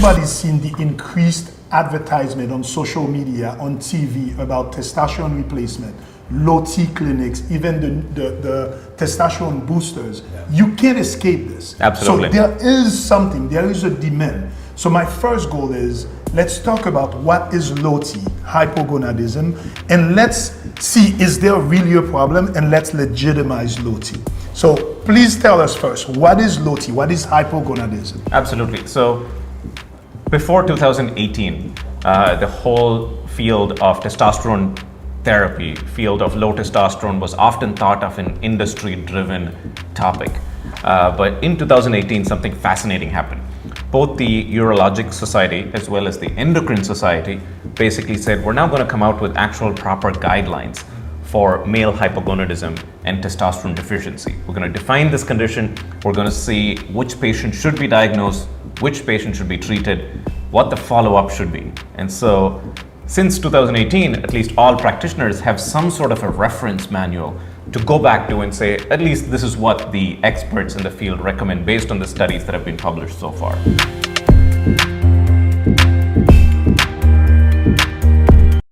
everybody's seen the increased advertisement on social media, on TV about testosterone replacement, low T clinics, even the testosterone boosters. You can't escape this. Absolutely. So there is something, there is a demand. So my first goal is, let's talk about what is low T, hypogonadism, and let's see, is there really a problem, and let's legitimize low T. So please tell us first, what is low T, what is hypogonadism? Absolutely. So before 2018, the whole field of testosterone therapy, field of low testosterone, was often thought of an industry-driven topic. But in 2018, something fascinating happened. Both the Urologic Society as well as the Endocrine Society basically said, we're now going to come out with actual proper guidelines for male hypogonadism and testosterone deficiency. We're going to define this condition. We're going to see which patient should be diagnosed, which patient should be treated, what the follow-up should be. And so since 2018, at least all practitioners have some sort of a reference manual to go back to and say, at least this is what the experts in the field recommend based on the studies that have been published so far.